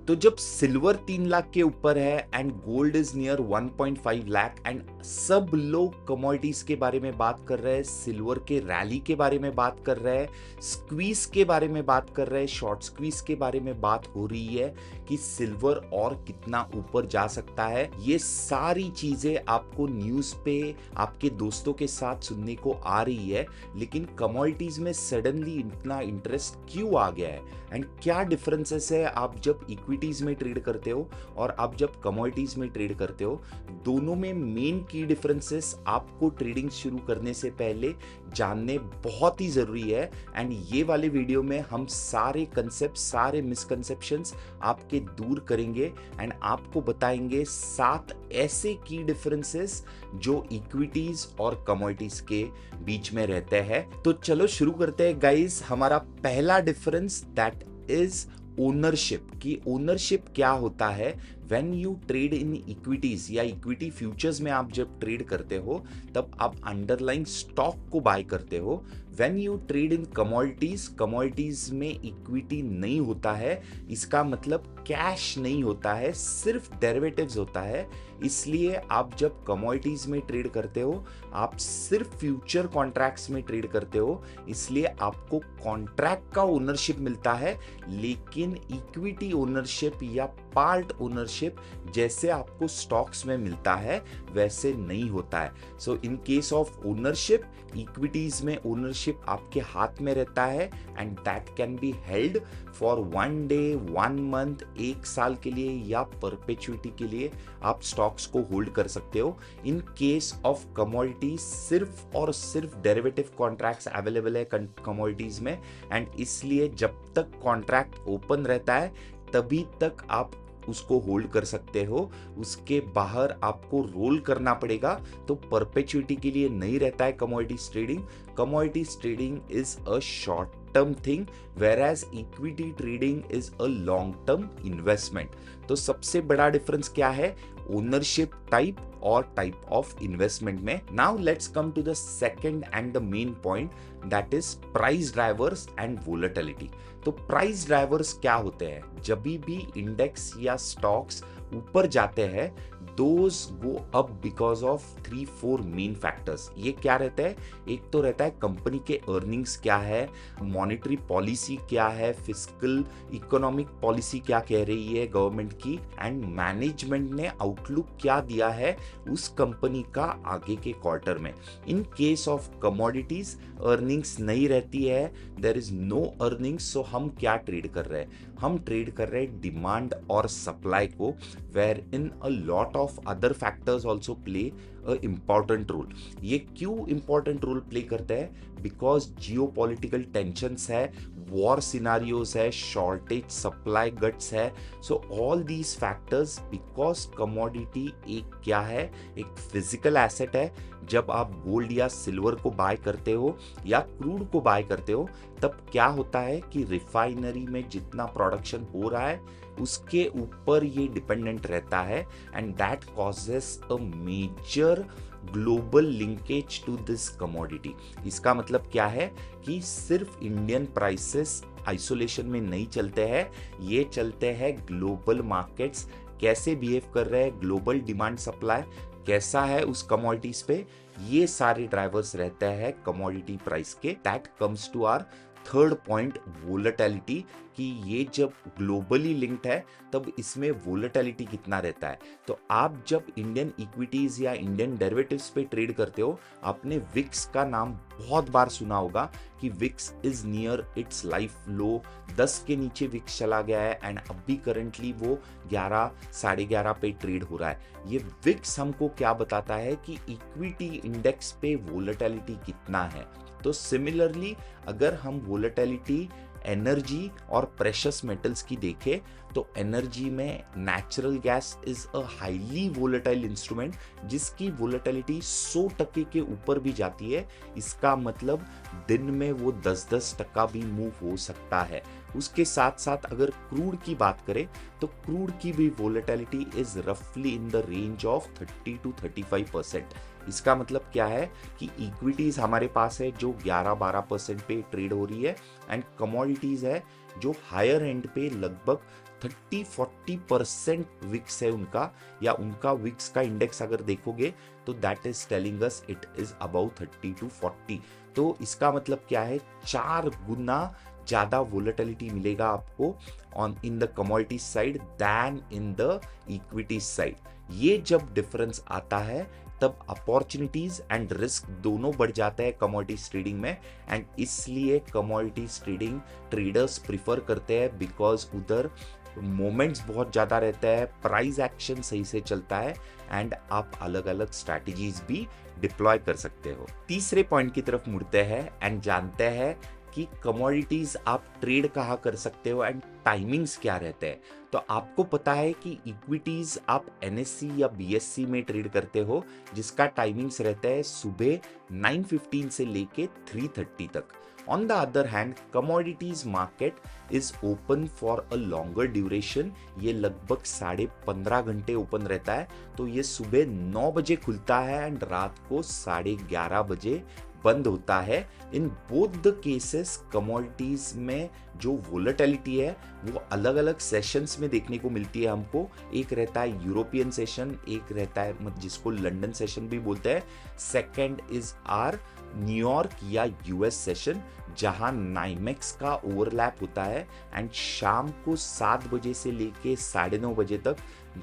तो जब सिल्वर 3 लाख के ऊपर है and gold is near 1.5 lakh and सब लोग कमोडिटीज के बारे में बात कर रहे हैं, सिल्वर के रैली के बारे में बात कर रहे हैं, स्क्वीज के बारे में बात कर रहे हैं, शॉर्ट स्क्वीज के बारे में बात हो रही है कि सिल्वर और कितना ऊपर जा सकता है, ये सारी चीजें आपको न्यूज पे आपके दोस्तों के साथ सुनने को आ रही है। लेकिन कमोडिटीज में सडनली इतना इंटरेस्ट क्यों आ गया है एंड क्या डिफरेंसेस है आप जब इक्विटीज में ट्रेड करते हो और आप जब कमोडिटीज में ट्रेड करते हो? दोनों में मेन की डिफरेंसेस आपको ट्रेडिंग शुरू करने से पहले जानने बहुत ही जरूरी है। एंड ये वाले वीडियो में हम सारे कंसेप्ट, सारे मिसकंसेप्शंस आपके दूर करेंगे एंड आपको बताएंगे 7 ऐसे की डिफरेंसेस जो इक्विटीज और कमोडिटीज के बीच में रहते हैं। तो चलो शुरू करते हैं गाइस। हमारा पहला डिफरेंस दैट इज ओनरशिप। की ओनरशिप क्या होता है? When you trade in equities या इक्विटी फ्यूचर्स में आप जब ट्रेड करते हो तब आप अंडरलाइन स्टॉक को बाय करते हो। When you trade in commodities, commodities में इक्विटी नहीं होता है, इसका मतलब कैश नहीं होता है, सिर्फ डेरिवेटिव्स होता है। इसलिए आप जब कमोडिटीज में ट्रेड करते हो आप सिर्फ फ्यूचर कॉन्ट्रैक्ट्स में ट्रेड करते हो, इसलिए आपको कॉन्ट्रैक्ट का ओनरशिप मिलता है। लेकिन इक्विटी ओनरशिप या पार्ट ओनरशिप जैसे आपको स्टॉक्स में मिलता है वैसे नहीं होता है। So in case of ownership, equities में ओनरशिप आपके हाथ में रहता है and that can be held for 1 day, 1 month, 1 साल के लिए या परपेचुइटी के लिए आप स्टॉक्स को होल्ड कर सकते हो। इन केस ऑफ कमोडिटी सिर्फ और सिर्फ डेरिवेटिव कॉन्ट्रैक्ट्स अवेलेबल है कमोडिटीज में एंड इसलिए जब तक कॉन्ट्रैक्ट ओपन रहता है तभी तक आप उसको होल्ड कर सकते हो, उसके बाहर आपको रोल करना पड़ेगा। तो परपेचुइटी के लिए नहीं रहता है commodities trading. Commodities trading is a short term thing whereas equity trading is a long term investment. तो सबसे बड़ा डिफरेंस क्या है? ओनरशिप टाइप और टाइप ऑफ इन्वेस्टमेंट में। Now let's come to the second and the main point that is price drivers and volatility. तो price drivers क्या होते हैं? जब भी इंडेक्स या स्टॉक्स ऊपर जाते हैं those go up because of 3-4 main factors. ये क्या रहता है? एक तो रहता है कंपनी के अर्निंग्स क्या है, मॉनेटरी पॉलिसी क्या है, फिस्कल इकोनॉमिक पॉलिसी क्या कह रही है गवर्नमेंट की, एंड मैनेजमेंट ने आउटलुक क्या दिया है उस कंपनी का आगे के क्वार्टर में। इन केस ऑफ कमोडिटीज अर्निंग्स नहीं रहती है, देयर इज नो अर्निंग्स। सो हम क्या ट्रेड कर रहे हैं? हम ट्रेड कर रहे हैं डिमांड और सप्लाई को, wherein a lot of other factors also play a important role. ये क्यों इम्पॉर्टेंट रोल प्ले करते हैं? बिकॉज जियोपॉलिटिकल टेंशंस है, वॉर सिनारियोज है, शॉर्टेज सप्लाई गट्स है। So all these factors, because commodity एक क्या है? एक फिजिकल एसेट है। जब आप गोल्ड या सिल्वर को बाय करते हो या क्रूड को बाय करते हो तब क्या होता है कि रिफाइनरी में जितना प्रोडक्शन हो रहा है उसके ऊपर ये डिपेंडेंट रहता है and that causes a major global linkage to this commodity. इसका मतलब क्या है कि सिर्फ इंडियन प्राइसेस आइसोलेशन में नहीं चलते हैं, ये चलते हैं ग्लोबल मार्केट्स कैसे बिहेव कर रहे हैं, ग्लोबल डिमांड सप्लाई कैसा है उस कमोडिटीज पे, ये सारे ड्राइवर्स रहते हैं कमोडिटी प्राइस के। That comes to our third point, volatility, कि ये जब ग्लोबली लिंक्ड है तब इसमें वोलेटिलिटी कितना रहता है। तो आप जब इंडियन इक्विटीज या इंडियन डेरिवेटिव्स पे ट्रेड करते हो, आपने विक्स का नाम बहुत बार सुना होगा कि VIX is near its life low, 10 के नीचे विक्स चला गया है एंड अभी करंटली वो 11, 11.5 पे ट्रेड हो रहा है। ये विक्स हमको क्या बताता है कि इक्विटी इंडेक्स पे वोलेटिलिटी कितना है। तो सिमिलरली अगर हम वोलेटिलिटी एनर्जी और प्रेशियस मेटल्स की देखें तो एनर्जी में natural gas is a highly volatile instrument जिसकी वोलेटिलिटी 100% के ऊपर भी जाती है। इसका मतलब दिन में वो 10-10% भी मूव हो सकता है। उसके साथ साथ अगर क्रूड की बात करें तो क्रूड की भी वोलेटिलिटी इज रफली in the range of 30 to 35%। इसका मतलब क्या है कि इक्विटीज हमारे पास है जो 11-12% पे ट्रेड हो रही है, एंड कमोडिटीज है जो हायर एंड पे लगभग 30-40% विक्स है उनका, या उनका विक्स का इंडेक्स अगर देखोगे तो that is telling us it is about 30 to 40। तो इसका मतलब क्या है, 4 गुना ज्यादा वोलेटिलिटी मिलेगा आपको on in the commodity side than in the equity side. ये जब डिफरेंस आता है तब अपॉर्चुनिटीज एंड रिस्क दोनों बढ़ जाता है कमोडिटीज ट्रेडिंग में, एंड इसलिए कमोडिटीज ट्रेडिंग ट्रेडर्स प्रिफर करते हैं बिकॉज उधर मोमेंट्स बहुत ज़्यादा रहता है, प्राइस एक्शन सही से चलता है, एंड आप अलग अलग स्ट्रैटेजीज भी डिप्लॉय कर सकते हो। तीसरे पॉइंट की तरफ मुड़ते हैं एंड जानते हैं कि कमोडिटीज आप ट्रेड कहाँ कर सकते हो एंड टाइमिंग्स क्या रहते हैं। तो आपको पता है कि इक्विटीज आप एनएससी या बीएससी में ट्रेड करते हो, जिसका टाइमिंग्स रहता है सुबह 9:15 से लेके 3:30 तक। On the other hand commodities market is open for a longer duration, ये लगभग 15.5 घंटे ओपन रहता है। तो ये सुबह 9 बजे खुलता है एंड रात को 11:30 बजे बंद होता है। In both the cases commodities में जो वोलेटिलिटी है वो अलग अलग सेशंस में देखने को मिलती है हमको। एक रहता है यूरोपियन सेशन, एक रहता है जिसको लंदन सेशन भी बोलते हैं, सेकंड इज आर न्यूयॉर्क या यूएस सेशन, जहां नाइमेक्स का ओवरलैप होता है, एंड शाम को 7 बजे से लेके 9:30 बजे तक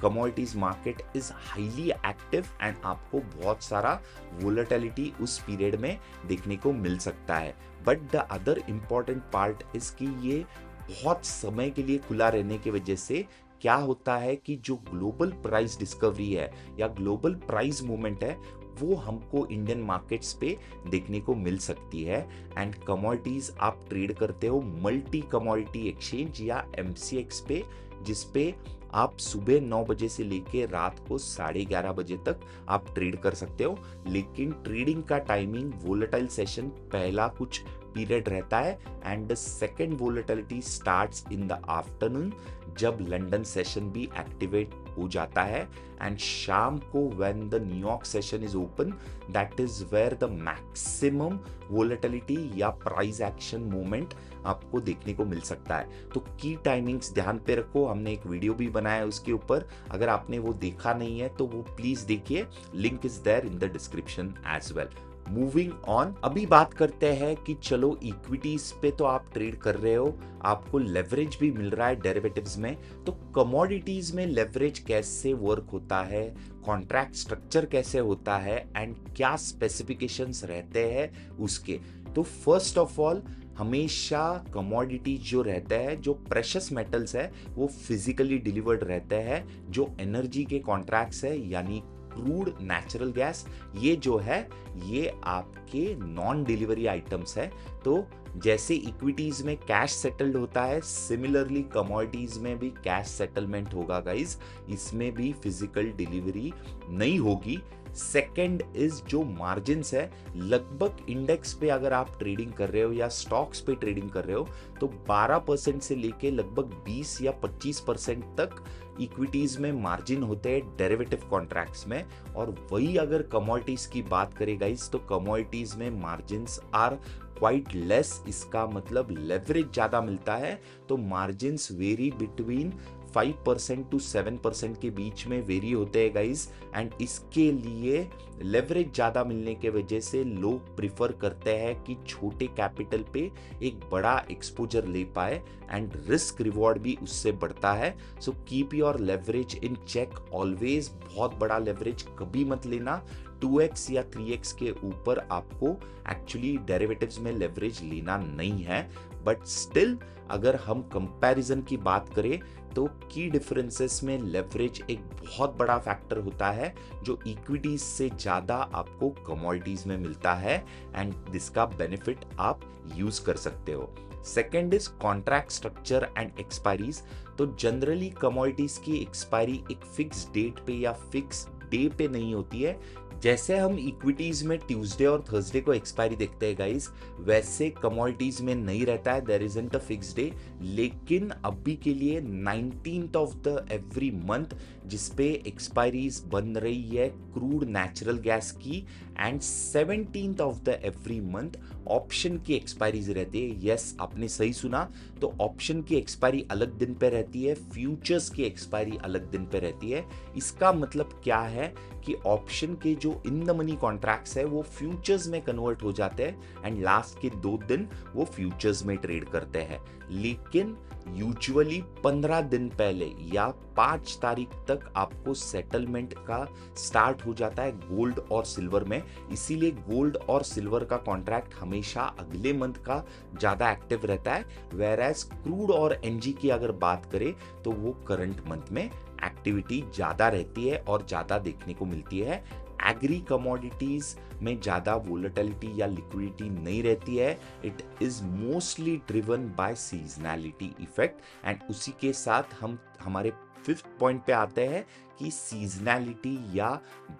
commodities market is highly active, and आपको बहुत सारा वोलेटिलिटी उस पीरियड में देखने को मिल सकता है। But the other important part is कि ये बहुत समय के लिए खुला रहने की वजह से क्या होता है कि जो ग्लोबल प्राइस डिस्कवरी है या ग्लोबल प्राइस मूवमेंट है वो हमको इंडियन मार्केट्स पे देखने को मिल सकती है। एंड कमोडिटीज आप ट्रेड करते हो मल्टी कमोडिटी एक्सचेंज या एमसीएक्स पे, जिसपे आप सुबह 9 बजे से लेके रात को 11:30 बजे तक आप ट्रेड कर सकते हो। लेकिन ट्रेडिंग का टाइमिंग वोलेटाइल सेशन पहला कुछ पीरियड रहता है, and the second volatility starts in the afternoon, जब लंदन सेशन भी एक्टिवेट हो जाता है, एंड शाम को when the New York session is open, that is where the maximum volatility या प्राइस एक्शन मोमेंट आपको देखने को मिल सकता है। तो की टाइमिंग्स ध्यान पे रखो, हमने एक वीडियो भी बनाया है उसके ऊपर, अगर आपने वो देखा नहीं है तो वो प्लीज देखिए, link is there in the description as well. Moving on, अभी बात करते हैं कि चलो इक्विटीज पे तो आप ट्रेड कर रहे हो, आपको लेवरेज भी मिल रहा है डेरिवेटिव्स में, तो कमोडिटीज में लेवरेज कैसे वर्क होता है, कॉन्ट्रैक्ट स्ट्रक्चर कैसे होता है, एंड क्या स्पेसिफिकेशंस रहते हैं उसके। तो फर्स्ट ऑफ ऑल हमेशा कमोडिटी जो रहता है, जो प्रेशस मेटल्स है वो फिजिकली डिलीवर्ड रहते हैं, जो एनर्जी के कॉन्ट्रैक्ट्स है यानी क्रूड नेचुरल गैस, ये जो है ये आपके नॉन डिलीवरी आइटम्स है। तो जैसे इक्विटीज में कैश सेटल्ड होता है, सिमिलरली कमोडिटीज में भी कैश सेटलमेंट होगा गाइस, इसमें भी फिजिकल डिलीवरी नहीं होगी। सेकंड इज जो मार्जिन्स है, लगभग इंडेक्स पे अगर आप ट्रेडिंग कर रहे हो या स्टॉक्स पे ट्रेडिंग कर रहे हो तो 12% से लेके लगभग 20 या 25% तक इक्विटीज में मार्जिन होते हैं डेरिवेटिव कॉन्ट्रैक्ट्स में। और वही अगर कमोडिटीज की बात करें गाइस, तो कमोडिटीज में मार्जिन्स आर क्वाइट लेस, इसका मतलब लेवरेज ज्यादा मिलता है। तो मार्जिन्स वेरी बिटवीन 5% to 7% के बीच में वेरी होते हैं गाइस, एंड इसके लिए लेवरेज ज़्यादा मिलने के वजह से लोग प्रिफर करते हैं कि छोटे कैपिटल पे एक बड़ा एक्सपोजर ले पाए, एंड रिस्क रिवॉर्ड भी उससे बढ़ता है। So keep your leverage in check always, बहुत बड़ा लेवरेज कभी मत लेना, 2x या 3x के ऊपर आपको एक्चुअली डेरिवेटिव्स में लेवरेज लेना नहीं है। बट स्टिल अगर हम कंपैरिजन की बात करें तो की डिफरेंसेस में लेवरेज एक बहुत बड़ा फैक्टर होता है, जो इक्विटीज से ज्यादा आपको कमोडिटीज में मिलता है, एंड इसका बेनिफिट आप यूज कर सकते हो। Second is contract structure and expiries. तो जनरली कमोडिटीज की एक्सपायरी एक फिक्स डेट पे या फिक्स डे पे नहीं होती है, जैसे हम इक्विटीज में ट्यूसडे और थर्सडे को एक्सपायरी देखते हैं गाइस, वैसे कमोडिटीज में नहीं रहता है, there isn't a fix day. लेकिन अभी के लिए 19th of the every month जिसपे एक्सपायरीज बन रही है क्रूड नेचुरल गैस की, and 17th of the every month option की एक्सपायरीज रहती है। यस, आपने सही सुना, तो ऑप्शन की एक्सपायरी अलग दिन पे रहती है, फ्यूचर्स की एक्सपायरी अलग दिन पे रहती है। इसका मतलब क्या है कि ऑप्शन के जो इन द मनी कॉन्ट्रैक्ट्स है वो फ्यूचर्स में कन्वर्ट हो जाते हैं एंड लास्ट के 2 दिन वो फ्यूचर्स में ट्रेड करते हैं। लेकिन यूजुअली 15 दिन पहले या 5 तारीख तक आपको सेटलमेंट का स्टार्ट हो जाता है गोल्ड और सिल्वर में। इसीलिए गोल्ड और सिल्वर का कॉन्ट्रैक्ट हमेशा अगले मंथ का ज्यादा एक्टिव रहता है, वेरएज क्रूड और एनजी की अगर बात करें तो वो करंट मंथ में एक्टिविटी ज्यादा रहती है और ज्यादा देखने को मिलती है। एग्री कमोडिटीज में ज्यादा वोलेटिलिटी या लिक्विडिटी नहीं रहती है, it is mostly driven by seasonality effect. And उसी के साथ हम हमारे 5th पॉइंट पे आते हैं कि सीजनैलिटी या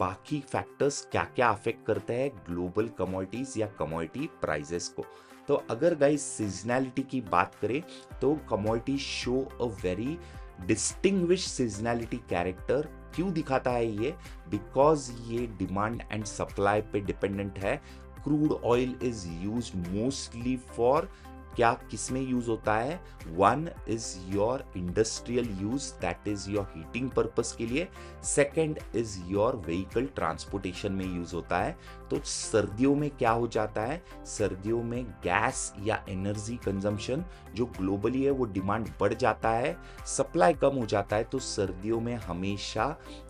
बाकी फैक्टर्स क्या क्या अफेक्ट करते हैं ग्लोबल कमोडिटीज या कमोडिटी प्राइसेस को। तो अगर गाइस सीजनैलिटी की बात करें तो commodity show a very distinguish seasonality character. क्यों दिखाता है ये? बिकॉज ये डिमांड एंड सप्लाई पे डिपेंडेंट है। Crude oil is use mostly for क्या किसमें यूज होता है? One is your industrial use, that is your heating purpose के लिए। Second is your vehicle transportation में यूज होता है। तो सर्दियों में क्या हो जाता है? सर्दियों में गैस या एनर्जी कंजम्पशन जो ग्लोबली है वो डिमांड बढ़ जाता है, सप्लाई कम हो जाता है। तो सर्दियों में हमेशा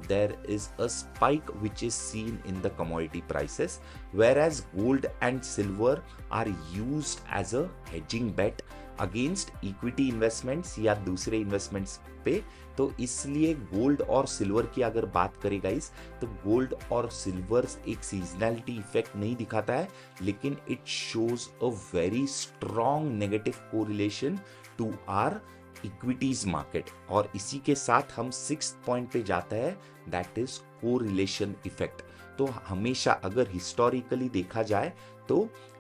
there is a spike which is seen in the commodity prices, whereas gold and silver are used as a hedging bet against equity investments या दूसरे इन्वेस्टमेंट्स पे। तो इसलिए गोल्ड और सिल्वर की अगर बात करें गाइस, तो गोल्ड और सिल्वर एक सीजनैलिटी इफेक्ट नहीं दिखाता है, लेकिन it shows a very strong negative correlation to our equities market. और इसी के साथ हम 6th पॉइंट पे जाता है, दैट इज कोरिलेशन इफेक्ट। तो हमेशा अगर हिस्टोरिकली देखा जाए तो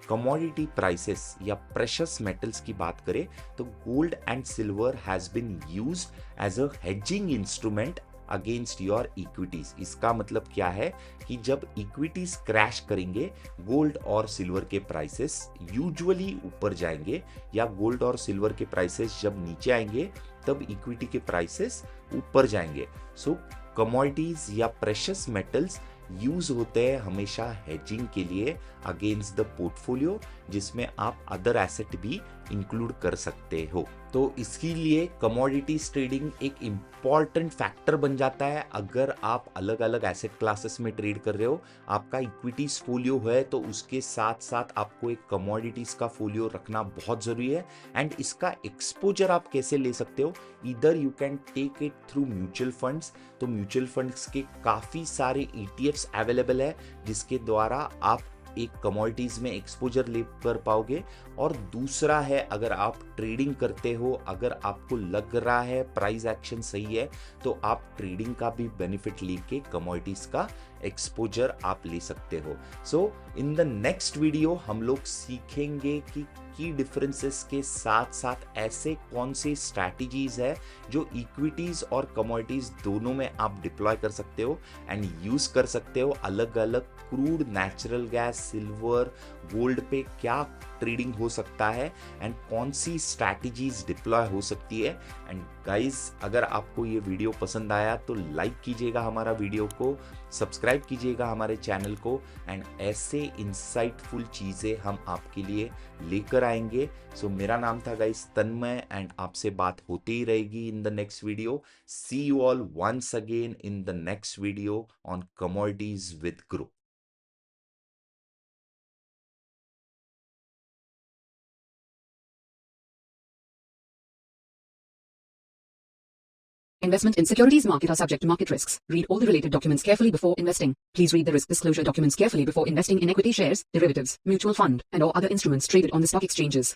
कमोडिटी प्राइसेस या प्रेशियस मेटल्स की बात करें तो gold and silver has been used as a hedging instrument against your equities. इसका मतलब क्या है कि जब इक्विटीज क्रैश करेंगे, गोल्ड और सिल्वर के प्राइसेस यूजुअली ऊपर जाएंगे, या गोल्ड और सिल्वर के प्राइसेस जब नीचे आएंगे तब इक्विटी के प्राइसेस ऊपर जाएंगे। सो कमोडिटीज या प्रेशियस मेटल्स यूज होते हैं हमेशा हेजिंग के लिए अगेंस्ट द पोर्टफोलियो, जिसमें आप अदर एसेट भी इंक्लूड कर सकते हो। तो इसके लिए कमोडिटीज ट्रेडिंग एक इम्पॉर्टेंट फैक्टर बन जाता है। अगर आप अलग अलग एसेट क्लासेस में ट्रेड कर रहे हो, आपका इक्विटीज फोलियो है तो उसके साथ साथ आपको एक कमोडिटीज का फोलियो रखना बहुत जरूरी है। एंड इसका एक्सपोजर आप कैसे ले सकते हो? Either you can take it through mutual funds. तो म्यूचुअल फंड्स के काफी सारे ETFs अवेलेबल है जिसके द्वारा आप एक कमोडिटीज में एक्सपोजर ले कर पाओगे। और दूसरा है, अगर आप ट्रेडिंग करते हो, अगर आपको लग रहा है प्राइस एक्शन सही है, तो आप ट्रेडिंग का भी बेनिफिट लेके कमोडिटीज का एक्सपोजर आप ले सकते हो। सो इन द नेक्स्ट वीडियो हम लोग सीखेंगे कि की डिफरेंसेस के साथ साथ ऐसे कौन से स्ट्रैटेजीज है जो इक्विटीज और कमोडिटीज दोनों में आप डिप्लॉय कर सकते हो एंड यूज कर सकते हो। अलग अलग crude, natural gas, silver, gold पे क्या ट्रेडिंग हो सकता है एंड कौन सी स्ट्रैटेजीज डिप्लॉय हो सकती है। एंड गाइस, अगर आपको ये वीडियो पसंद आया तो लाइक कीजिएगा हमारा वीडियो को, सब्सक्राइब कीजिएगा हमारे चैनल को, एंड ऐसे इंसाइटफुल चीजें हम आपके लिए लेकर आएंगे। सो मेरा नाम था गाइस तन्मय, एंड आपसे बात होती ही रहेगी in the next video. See you all once again in the next video on commodities with Groww. Investment in securities market are subject to market risks. Read all the related documents carefully before investing. Please read the risk disclosure documents carefully before investing in equity shares, derivatives, mutual fund, and or other instruments traded on the stock exchanges.